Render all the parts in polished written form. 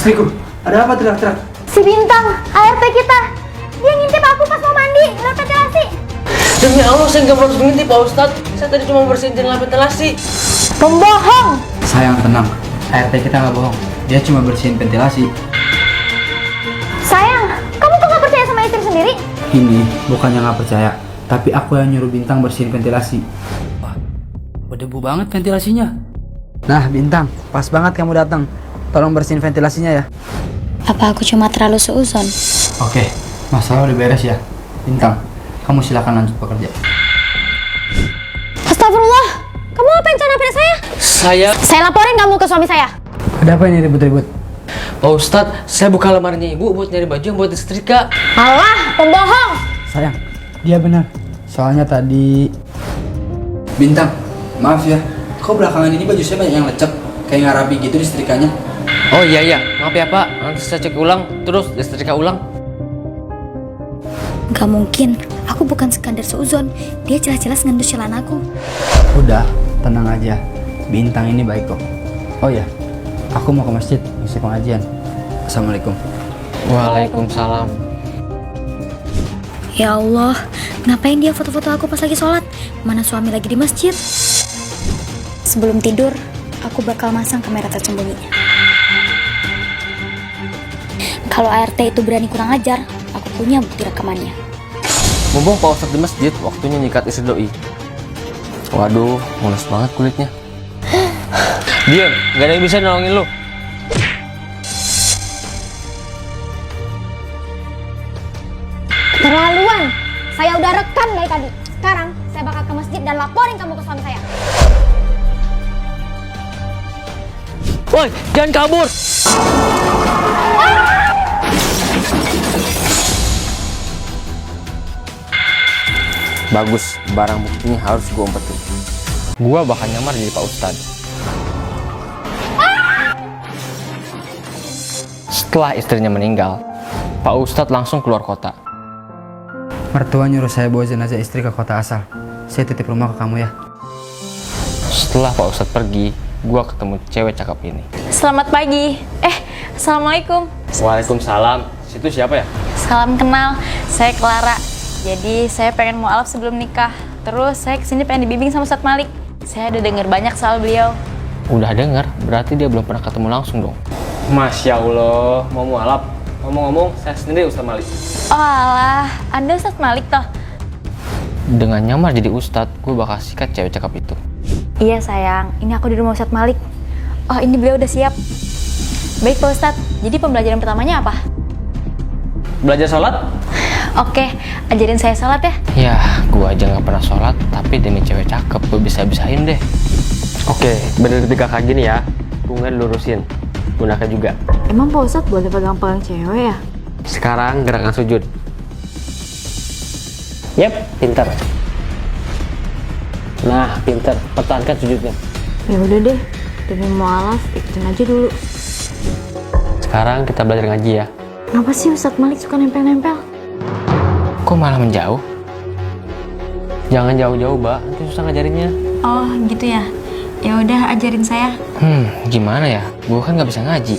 Istriku, ada apa teriak-teriak? Si Bintang, ART kita. Dia ngintip aku pas mau mandi lewat ventilasi. Demi Allah, saya nggak harus mengintip Pak Ustadz. Saya tadi cuma bersihin jendela ventilasi. Pembohong. Sayang, tenang. ART kita nggak bohong. Dia cuma bersihin ventilasi. Sayang, kamu kok nggak percaya sama istri sendiri? Ini bukannya nggak percaya, tapi aku yang nyuruh Bintang bersihin ventilasi. Wah, berdebu banget ventilasinya. Nah, Bintang, pas banget kamu datang. Tolong bersihin ventilasinya ya. Apa aku cuma terlalu seuzon? Oke, masalah udah beres ya. Bintang, kamu silakan lanjut bekerja. Astagfirullah, kamu ngapain cara saya? Saya laporin kamu ke suami saya. Ada apa ini ribut-ribut? Pak Ustadz, saya buka lemarinya ibu buat nyari baju yang buat disetrika. Alah, pembohong. Sayang, dia benar. Soalnya tadi... Bintang, maaf ya. Kok belakangan ini baju saya banyak yang lecek? Kayak nggak rapi gitu disetrikanya. Oh iya, maaf ya Pak. Nanti saya cek ulang, terus disetrika ulang. Gak mungkin, aku bukan sekadar seuzon. Dia jelas-jelas ngendus celana aku. Udah, tenang aja. Bintang ini baik kok. Oh ya, aku mau ke masjid ngisi pengajian. Assalamualaikum. Waalaikumsalam. Ya Allah, ngapain dia foto-foto aku pas lagi sholat? Mana suami lagi di masjid? Sebelum tidur, aku bakal masang kamera tersembunyi. Kalau ART itu berani kurang ajar, aku punya bukti rekamannya. Mumpung Pak Ustadz di masjid, waktunya nyikat istri doi. Waduh, mulus banget kulitnya. Diam, gak ada yang bisa nolongin lu. Terlaluan, saya udah rekam dari tadi. Sekarang saya bakal ke masjid dan laporin kamu ke suami saya. Woi, jangan kabur. Bagus, barang buktinya harus gue umpetin. Gua bakal nyamar jadi Pak Ustadz. Setelah istrinya meninggal, Pak Ustadz langsung keluar kota. Mertua nyuruh saya bawa jenazah istri ke kota asal. Saya titip rumah ke kamu ya. Setelah Pak Ustadz pergi, gua ketemu cewek cakep ini. Selamat pagi. Assalamualaikum. Waalaikumsalam. Situ siapa ya? Salam kenal. Saya Clara. Jadi saya pengen mau alaf sebelum nikah. Terus saya kesini pengen dibimbing sama Ustadz Malik. Saya udah denger banyak soal beliau. Udah denger, berarti dia belum pernah ketemu langsung dong. Masya Allah, mau mualaf. Ngomong-ngomong, saya sendiri Ustadz Malik. Oh alah, Anda Ustadz Malik toh? Dengan nyamar jadi Ustadz, gue bakal sikat cewek cakep itu. Iya sayang, ini aku di rumah Ustadz Malik. Oh ini beliau udah siap. Baik Pak Ustadz, jadi pembelajaran pertamanya apa? Belajar sholat? Oke, ajarin saya sholat ya. Ya, gue aja nggak pernah sholat, tapi demi cewek cakep gue bisa-bisain deh. Oke, bener ketika kayak gini ya, pungan lurusin, gunakan juga. Emang Pak Ustadz boleh pegang-pegang cewek ya? Sekarang gerakan sujud. Yep, pinter. Nah, pinter. Pertahankan sujudnya. Ya udah deh, demi mau alaf ikutin aja dulu. Sekarang kita belajar ngaji ya. Kenapa sih Ustadz Malik suka nempel-nempel? Kok malah menjauh? Jangan jauh-jauh, Mbak. Nanti susah ngajarinnya. Oh gitu ya. Ya udah ajarin saya. Gimana ya? Gue kan nggak bisa ngaji.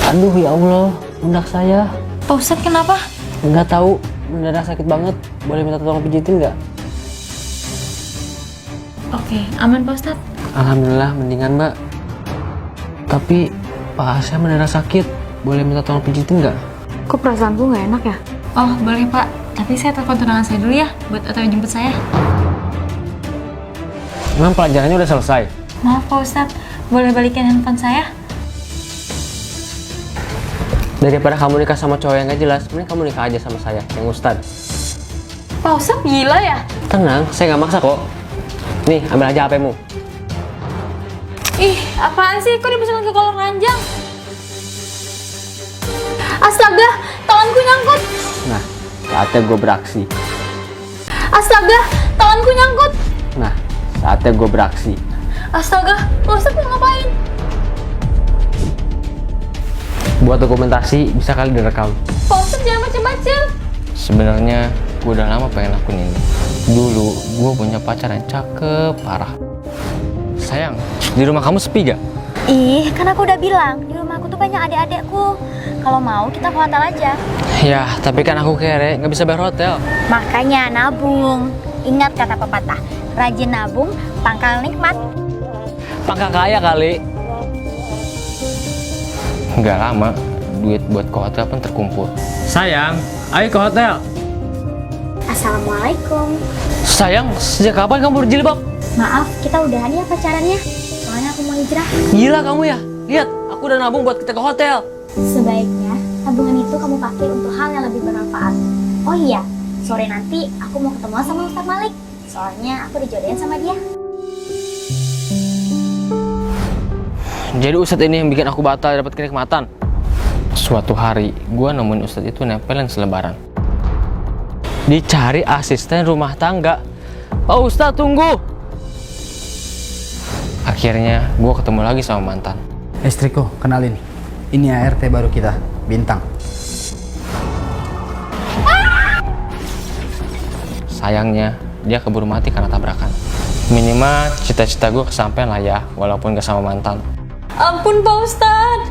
Aduh ya Allah, pundak saya. Pak Ustadz kenapa? Nggak tahu, mendadak sakit banget. Boleh minta tolong pijitin nggak? Oke, aman Pak Ustadz. Alhamdulillah, mendingan Mbak. Tapi paha saya mendadak sakit. Boleh minta tolong pijitin nggak? Kok perasaanku nggak enak ya? Oh boleh Pak, tapi saya telepon tunangan saya dulu ya buat OTW jemput saya. Emang pelajarannya udah selesai? Maaf Pak Ustadz, boleh balikin handphone saya? Daripada kamu nikah sama cowok yang gak jelas, mending kamu nikah aja sama saya, yang Ustadz. Pak Ustadz gila ya? Tenang, saya nggak maksa kok. Nih, ambil aja HP-mu. Ih, apaan sih? Kok dimasukin ke kolong ranjang? Astaga, tanganku nyangkut. Nah, saatnya gue beraksi. Astaga, tanganku nyangkut. Nah, saatnya gue beraksi. Astaga, Pak Ustadz mau ngapain? Buat dokumentasi, bisa kali direkam. Pak Ustadz jangan macam-macam. Sebenarnya, gue udah lama pengen lakuin ini. Dulu, gue punya pacar yang cakep parah. Sayang, di rumah kamu sepi gak? Ih, kan aku udah bilang di rumah rumah aku tuh banyak adik-adikku. Kalau mau kita ke hotel aja. Ya, tapi kan aku kere, nggak bisa bayar hotel. Makanya nabung. Ingat kata pepatah, rajin nabung, pangkal nikmat. Pangkal kaya kali. Nggak lama, duit buat ke hotel pun terkumpul. Sayang, ayo ke hotel. Assalamualaikum. Sayang, sejak kapan kamu berjilbab? Maaf, kita udahan ya pacarannya. Soalnya aku mau hijrah. Gila kamu ya. Lihat, aku udah nabung buat kita ke hotel. Sebaiknya tabungan itu kamu pakai untuk hal yang lebih bermanfaat. Oh iya, sore nanti aku mau ketemu sama Ustaz Malik. Soalnya aku dijodohin sama dia. Jadi Ustadz ini yang bikin aku batal dapat kenikmatan. Suatu hari, gua nemuin Ustadz itu nempelin selebaran. Dicari asisten rumah tangga. Pak Ustadz, tunggu! Akhirnya, gua ketemu lagi sama mantan. Istriku, kenalin. Ini ART baru kita, Bintang. Sayangnya, dia keburu mati karena tabrakan. Minimal cita-cita gue kesampaian lah ya, walaupun gak sama mantan. Ampun Pak Ustadz.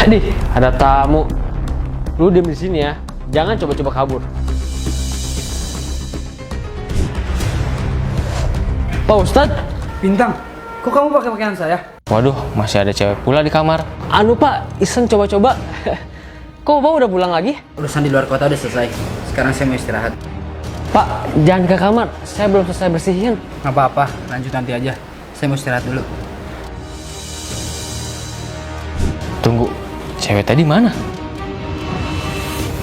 Aduh, ada tamu. Lu diam di sini ya, jangan coba-coba kabur. Pak Ustadz. Bintang, kok kamu pakai pakaian saya? Waduh, masih ada cewek pula di kamar. Anu Pak, iseng coba-coba. Kok Bapak udah pulang lagi? Urusan di luar kota udah selesai. Sekarang saya mau istirahat. Pak, jangan ke kamar. Saya belum selesai bersihin. Nggak apa-apa, lanjut nanti aja. Saya mau istirahat dulu. Tunggu, cewek tadi mana?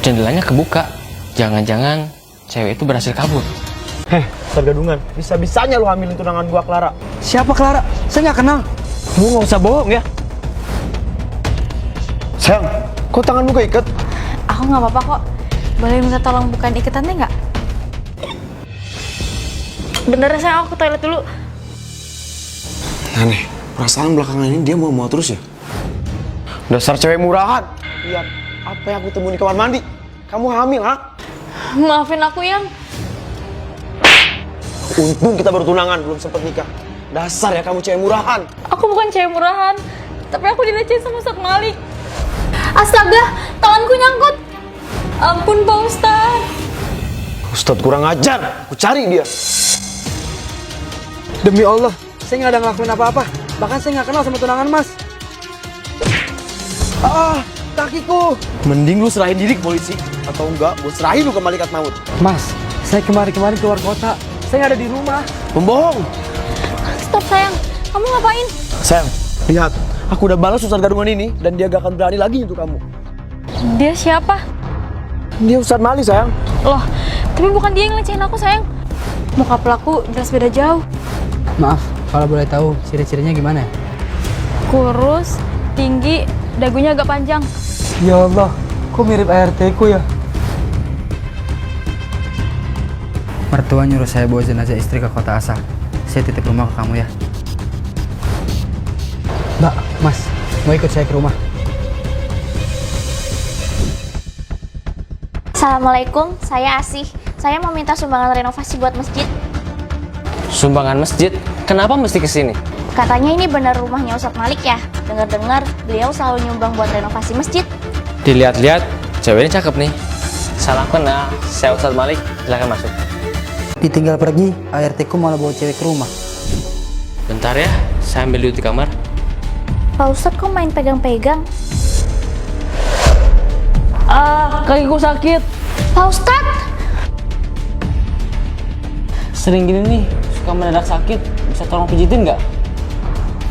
Jendelanya kebuka. Jangan-jangan cewek itu berhasil kabur. Heh, Ustaz Gadungan, bisa-bisanya lu hamilin tunangan gua Clara. Siapa Clara? Saya nggak kenal. Lu nggak usah bohong ya. Sayang, kok tanganmu keikat? Aku nggak apa-apa kok. Boleh minta tolong bukain ikatannya nggak? Bener sayang, aku ke toilet dulu. Aneh, perasaan belakangan ini dia mau terus ya? Dasar cewek murahan. Lihat, apa yang aku temuin di kamar mandi? Kamu hamil, ha? Maafin aku yang. Untung kita baru tunangan, belum sempet nikah. Dasar ya kamu cewek murahan. Aku bukan cewek murahan, tapi aku dilecehin sama Ustadz Malik. Astaga, tanganku nyangkut. Ampun Pak Ustadz. Ustadz kurang ajar, aku cari dia. Demi Allah, saya nggak ada ngelakuin apa-apa. Bahkan saya nggak kenal sama tunangan Mas. Ah, kakiku. Mending lu serahin diri ke polisi. Atau enggak, gue serahin lu ke malaikat maut. Mas, saya kemarin keluar kota. Saya nggak ada di rumah. Pembohong. Stop sayang, kamu ngapain? Sayang, lihat. Aku udah balas Ustadz Gadungan ini dan dia gak akan berani lagi untuk kamu. Dia siapa? Dia Ustadz Malik, sayang. Loh, tapi bukan dia yang ngelecehin aku sayang. Muka pelaku jelas beda jauh. Maaf, kalau boleh tahu ciri-cirinya gimana? Kurus, tinggi, dagunya agak panjang. Ya Allah, kok mirip ART ku ya? Mertua nyuruh saya bawa jenazah istri ke kota asal. Saya titip rumah ke kamu ya. Mbak, Mas, mau ikut saya ke rumah? Assalamualaikum, saya Asih. Saya mau minta sumbangan renovasi buat masjid. Sumbangan masjid? Kenapa mesti kesini? Katanya ini benar rumahnya Ustadz Malik ya. Dengar-dengar beliau selalu nyumbang buat renovasi masjid. Dilihat-lihat, ceweknya cakep nih. Salam kenal, saya Ustadz Malik. Silakan masuk. Ditinggal pergi, ART ku malah bawa cewek ke rumah. Bentar ya, saya ambil dulu di kamar. Pak Ustadz kok main pegang-pegang? Ah, kakiku sakit. Pak Ustadz! Sering gini nih, suka mendadak sakit. Bisa tolong pijitin nggak?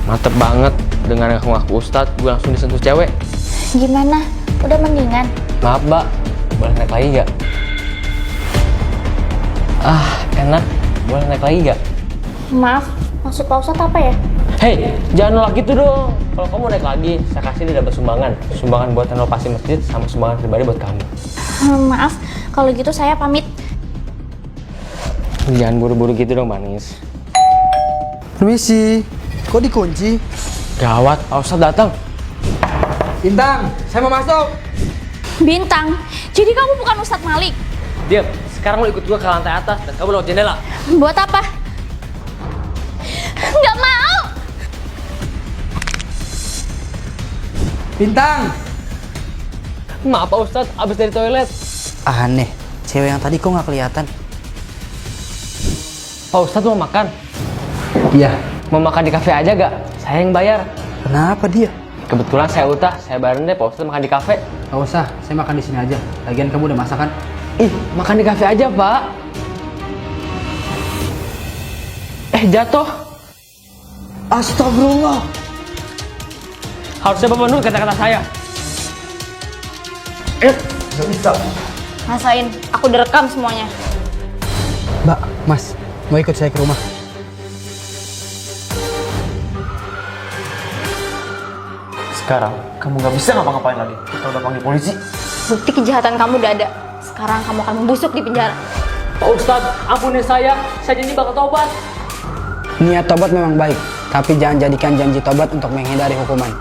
Mantep banget. Dengan ngaku-ngaku Ustadz, gue langsung disentuh cewek. Gimana? Udah mendingan? Maaf, Mbak. Boleh naik lagi nggak? Ah, enak. Boleh naik lagi nggak? Maaf, maksud Pak Ustadz apa ya? Hei, jangan nolak gitu dong. Kalau kamu naik lagi, saya kasih dia dapat sumbangan. Sumbangan buat renovasi masjid sama sumbangan pribadi buat kamu. Maaf, kalau gitu saya pamit. Jangan buru-buru gitu dong, manis. Permisi, kok dikunci? Gawat, Pak Ustadz datang. Bintang, saya mau masuk. Bintang, jadi kamu bukan Ustadz Malik? Diam, sekarang lo ikut gua ke lantai atas dan kamu lewat jendela. Buat apa? Nggak mau! Bintang! Maaf Pak Ustadz, abis dari toilet. Aneh, cewek yang tadi kok nggak kelihatan? Pak Ustadz mau makan? Iya. Mau makan di kafe aja gak? Saya yang bayar. Kenapa dia? Kebetulan saya utah, saya bayarin deh Pak Ustadz makan di kafe. Gak usah, saya makan di sini aja. Lagian kamu udah masak kan? Ih, makan di kafe aja Pak. Jatuh. Astagfirullah. Harusnya Bapak nurut kata-kata saya. Gak bisa. Rasain, aku udah rekam semuanya. Mbak, Mas, mau ikut saya ke rumah? Sekarang kamu nggak bisa ngapa-ngapain lagi. Kita udah panggil polisi. Bukti kejahatan kamu udah ada. Sekarang kamu akan membusuk di penjara. Pak Ustadz, ampuni saya janji bakal tobat. Niat tobat memang baik, tapi jangan jadikan janji tobat untuk menghindari hukuman.